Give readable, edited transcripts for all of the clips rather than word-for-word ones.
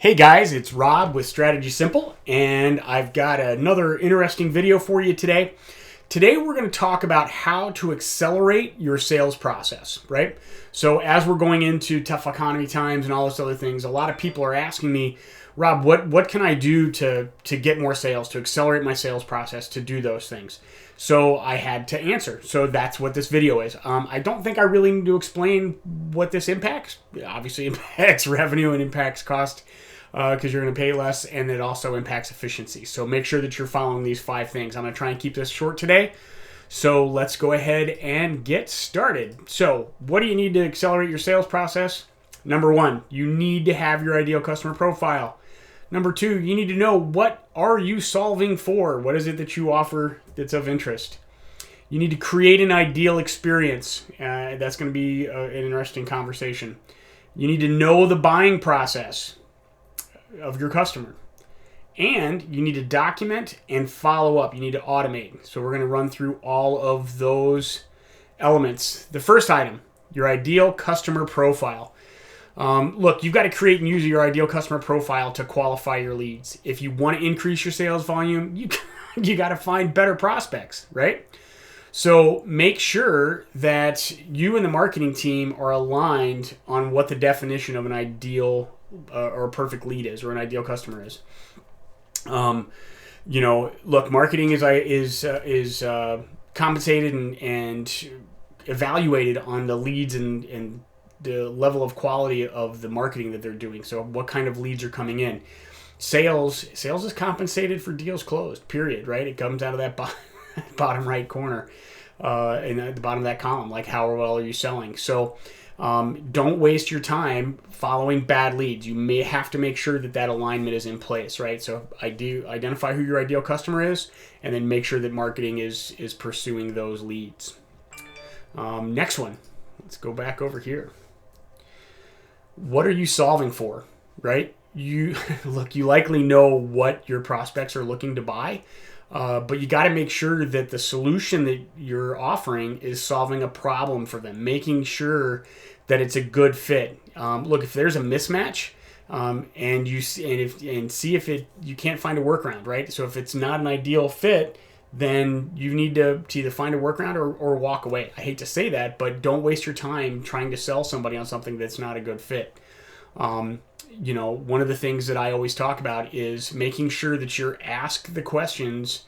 Hey guys, it's Rob with Strategy Simple, and I've got another interesting video for you today. Today we're going to talk about how to accelerate your sales process, right? So as we're going into tough economy times and all those other things, a lot of people are asking me, Rob, what can I do to get more sales, to accelerate my sales process, to do those things? So I had to answer. So that's what this video is. I don't think I really need to explain what this impacts. It obviously impacts revenue and impacts cost because you're going to pay less, and it also impacts efficiency. So make sure that you're following these 5 things. I'm going to try and keep this short today. So let's go ahead and get started. So what do you need to accelerate your sales process? Number 1, you need to have your ideal customer profile. Number 2, you need to know, what are you solving for? What is it that you offer that's of interest? You need to create an ideal experience. That's going to be an interesting conversation. You need to know the buying process of your customer. And you need to document and follow up. You need to automate. So we're going to run through all of those elements. The first item, your ideal customer profile. Look, you've got to create and use your ideal customer profile to qualify your leads. If you want to increase your sales volume, you got to find better prospects, right? So make sure that you and the marketing team are aligned on what the definition of an ideal or a perfect lead is, or an ideal customer is. Look, marketing is compensated and evaluated on the leads and the level of quality of the marketing that they're doing. So what kind of leads are coming in? Sales is compensated for deals closed, period, right? It comes out of that bottom right corner and at the bottom of that column, like how well are you selling? So don't waste your time following bad leads. You may have to make sure that alignment is in place, right? So identify who your ideal customer is, and then make sure that marketing is pursuing those leads. Next one, let's go back over here. What are you solving for, right? You likely know what your prospects are looking to buy, but you got to make sure that the solution that you're offering is solving a problem for them, making sure that it's a good fit. Look, if there's a mismatch, and see if you can't find a workaround, right? So if it's not an ideal fit, then you need to either find a workaround or walk away. I hate to say that, but don't waste your time trying to sell somebody on something that's not a good fit. One of the things that I always talk about is making sure that you're asked the questions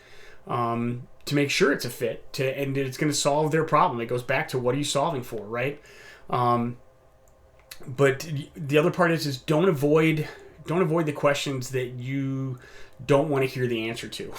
to make sure it's a fit, and it's going to solve their problem. It goes back to, what are you solving for, right? But the other part is don't avoid the questions that you don't want to hear the answer to,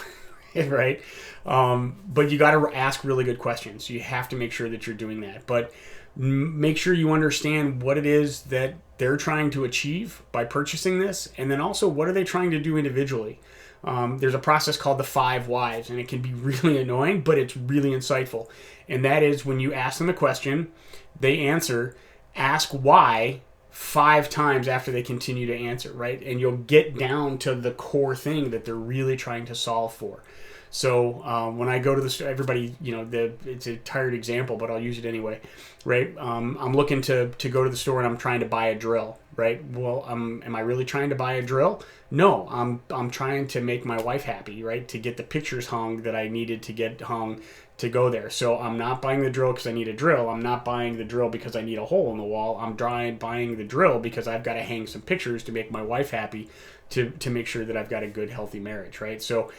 right? But you got to ask really good questions. You have to make sure that you're doing that. But make sure you understand what it is that they're trying to achieve by purchasing this, and then also, what are they trying to do individually? There's a process called the 5 whys, and it can be really annoying, but it's really insightful. And that is, when you ask them a question, they answer, ask why 5 times after they continue to answer, right? And you'll get down to the core thing that they're really trying to solve for. So when I go to the store, everybody, it's a tired example, but I'll use it anyway, right? I'm looking to go to the store and I'm trying to buy a drill, right? Well, am I really trying to buy a drill? No, I'm trying to make my wife happy, right? To get the pictures hung that I needed to get hung to go there. So I'm not buying the drill because I need a drill. I'm not buying the drill because I need a hole in the wall. I'm buying the drill because I've got to hang some pictures to make my wife happy, to make sure that I've got a good, healthy marriage, right? So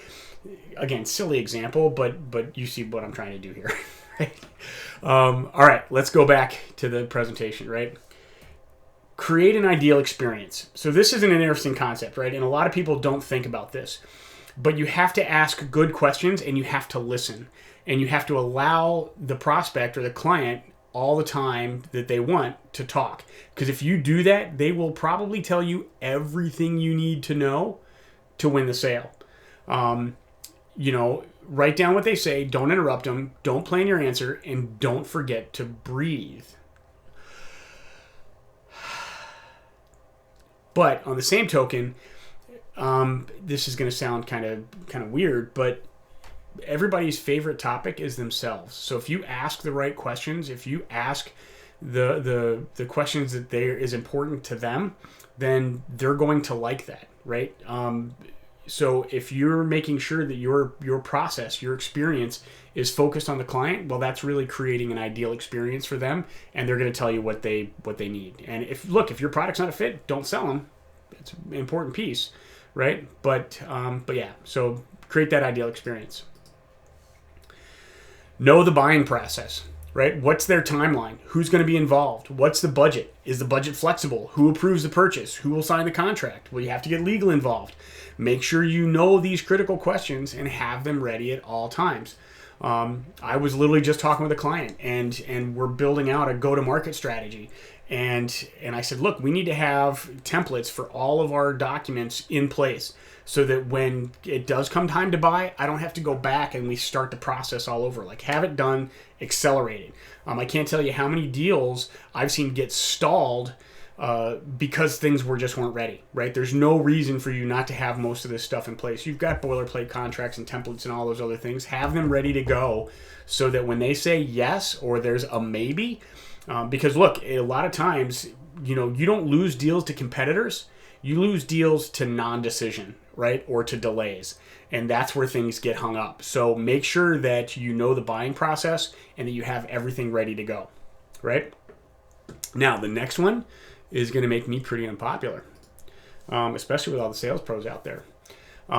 again, silly example, but you see what I'm trying to do here, right? All right, let's go back to the presentation, right? Create an ideal experience. So this is an interesting concept, right? And a lot of people don't think about this, but you have to ask good questions, and you have to listen, and you have to allow the prospect or the client all the time that they want to talk. Because if you do that, they will probably tell you everything you need to know to win the sale. Write down what they say, don't interrupt them, don't plan your answer, and don't forget to breathe. But on the same token, this is going to sound kind of weird, but everybody's favorite topic is themselves. So if you ask the right questions, if you ask the questions that is important to them, then they're going to like that, right? So if you're making sure that your process, your experience is focused on the client, well, that's really creating an ideal experience for them, and they're going to tell you what they need. And if your product's not a fit, don't sell them. It's an important piece, right? But yeah, so create that ideal experience. Know the buying process, right? What's their timeline? Who's going to be involved? What's the budget? Is the budget flexible? Who approves the purchase? Who will sign the contract? Will you have to get legal involved? Make sure you know these critical questions and have them ready at all times. I was literally just talking with a client, and we're building out a go-to-market strategy. And I said, look, we need to have templates for all of our documents in place so that when it does come time to buy, I don't have to go back and we start the process all over. Like, have it done, accelerated. I can't tell you how many deals I've seen get stalled because things weren't ready, right? There's no reason for you not to have most of this stuff in place. You've got boilerplate contracts and templates and all those other things. Have them ready to go so that when they say yes or there's a maybe, because look, a lot of times, you don't lose deals to competitors. You lose deals to non-decision, right? Or to delays. And that's where things get hung up. So make sure that you know the buying process and that you have everything ready to go, right? Now, the next one is going to make me pretty unpopular, especially with all the sales pros out there. You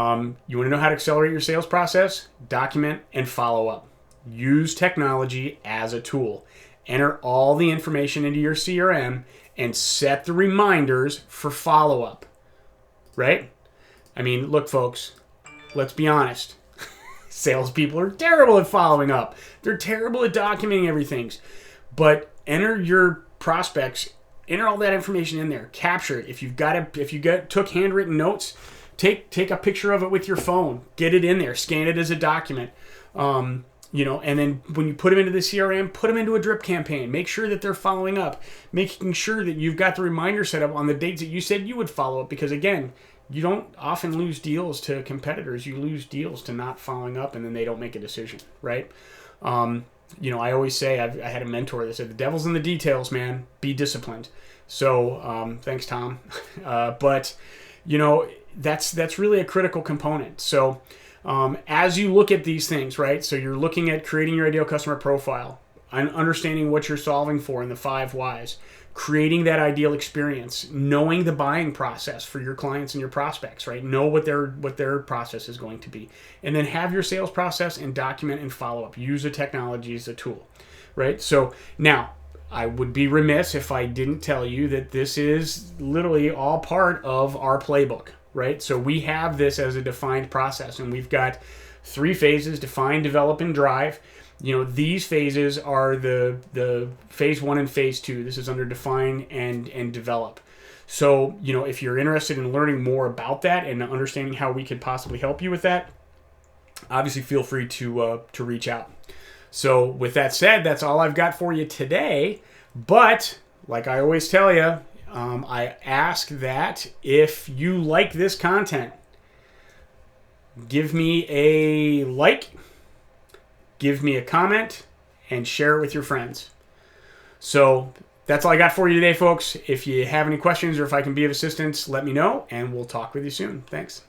want to know how to accelerate your sales process? Document and follow up. Use technology as a tool. Enter all the information into your CRM and set the reminders for follow-up, right? I mean, look, folks, let's be honest. Salespeople are terrible at following up. They're terrible at documenting everything. But enter your prospects, enter all that information in there. Capture it. If you took handwritten notes, take a picture of it with your phone. Get it in there. Scan it as a document. And then when you put them into the CRM, put them into a drip campaign. Make sure that they're following up, making sure that you've got the reminder set up on the dates that you said you would follow up. Because again, you don't often lose deals to competitors. You lose deals to not following up, and then they don't make a decision, right? I always say, I had a mentor that said, the devil's in the details, man. Be disciplined. So thanks, Tom. But that's really a critical component. So as you look at these things, right? So you're looking at creating your ideal customer profile and understanding what you're solving for in the 5 whys, creating that ideal experience, knowing the buying process for your clients and your prospects, right? Know what their process is going to be. And then have your sales process and document and follow up. Use the technology as a tool, right? So now, I would be remiss if I didn't tell you that this is literally all part of our playbook, right? So we have this as a defined process, and we've got 3 phases: define, develop, and drive. These phases are the phase 1 and phase 2. This is under define and develop. So, if you're interested in learning more about that and understanding how we could possibly help you with that, obviously feel free to reach out. So with that said, that's all I've got for you today. But like I always tell you, I ask that if you like this content, give me a like, give me a comment, and share it with your friends. So that's all I got for you today, folks. If you have any questions or if I can be of assistance, let me know, and we'll talk with you soon. Thanks.